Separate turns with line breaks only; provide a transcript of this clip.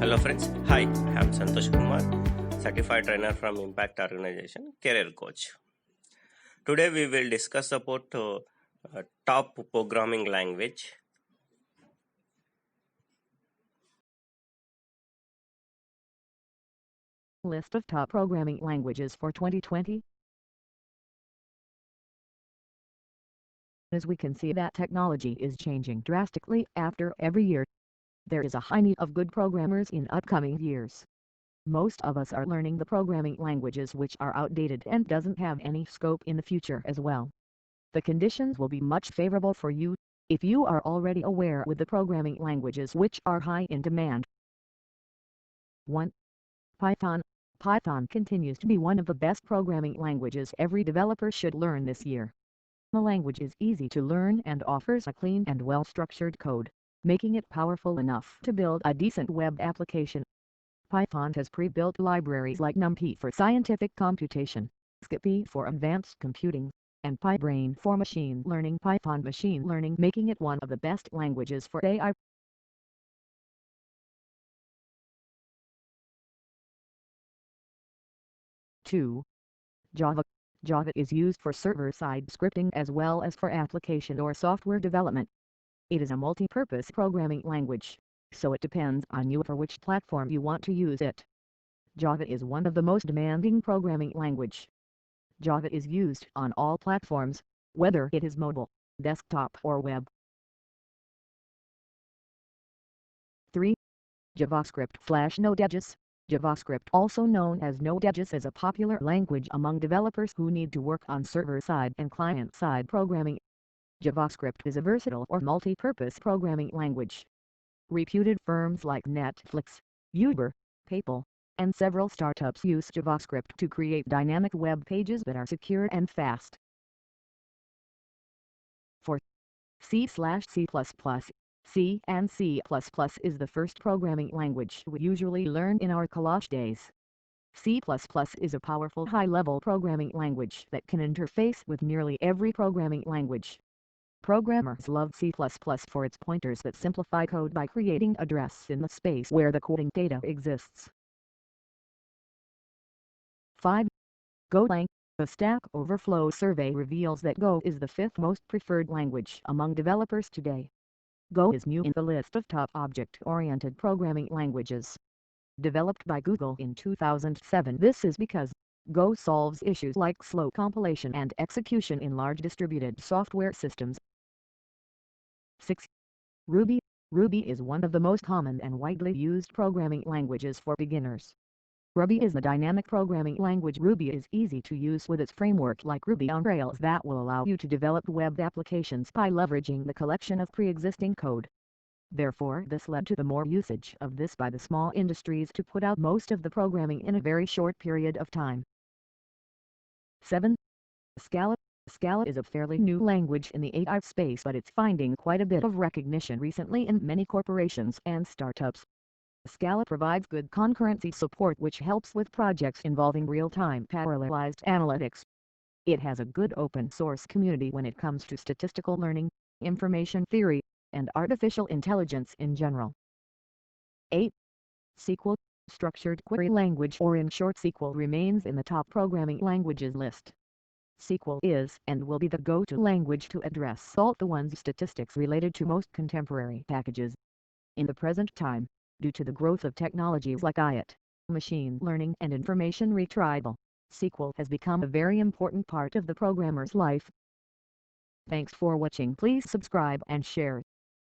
Hello friends, hi, I am Santosh Kumar, certified trainer from Impact Organization, career coach. Today we will discuss about top programming language.
List of top programming languages for 2020. As we can see that technology is changing drastically after every year. There is a high need of good programmers in upcoming years. Most of us are learning the programming languages which are outdated and doesn't have any scope in the future as well. The conditions will be much favorable for you if you are already aware with the programming languages which are high in demand. 1. Python. Python continues to be one of the best programming languages every developer should learn this year. The language is easy to learn and offers a clean and well-structured code, making it powerful enough to build a decent web application. Python has pre-built libraries like NumPy for scientific computation, Scipy for advanced computing, and PyBrain for machine learning. Python machine learning making it one of the best languages for AI. 2. Java. Java is used for server-side scripting as well as for application or software development. It is a multi-purpose programming language, so it depends on you for which platform you want to use it. Java is one of the most demanding programming language. Java is used on all platforms, whether it is mobile, desktop or web. 3. JavaScript/NodeJS. JavaScript, also known as NodeJS, is a popular language among developers who need to work on server-side and client-side programming. JavaScript is a versatile or multi-purpose programming language. Reputed firms like Netflix, Uber, PayPal, and several startups use JavaScript to create dynamic web pages that are secure and fast. 4. C/C++. C and C++ is the first programming language we usually learn in our college days. C++ is a powerful high-level programming language that can interface with nearly every programming language. Programmers love C++ for its pointers that simplify code by creating address in the space where the coding data exists. 5. Golang. A Stack Overflow survey reveals that Go is the fifth most preferred language among developers today. Go is new in the list of top object-oriented programming languages. Developed by Google in 2007, this is because Go solves issues like slow compilation and execution in large distributed software systems. 6. Ruby. Ruby is one of the most common and widely used programming languages for beginners. Ruby is the dynamic programming language. Ruby is easy to use with its framework like Ruby on Rails that will allow you to develop web applications by leveraging the collection of pre-existing code. Therefore, this led to the more usage of this by the small industries to put out most of the programming in a very short period of time. 7. Scala. Scala is a fairly new language in the AI space, but it's finding quite a bit of recognition recently in many corporations and startups. Scala provides good concurrency support which helps with projects involving real-time parallelized analytics. It has a good open-source community when it comes to statistical learning, information theory, and artificial intelligence in general. 8. SQL. Structured query language, or in short SQL, remains in the top programming languages list. SQL is and will be the go-to language to address all the one's statistics related to most contemporary packages. In the present time, due to the growth of technologies like IoT, machine learning and information retrieval, SQL has become a very important part of the programmer's life. Thanks for watching. Please subscribe and share.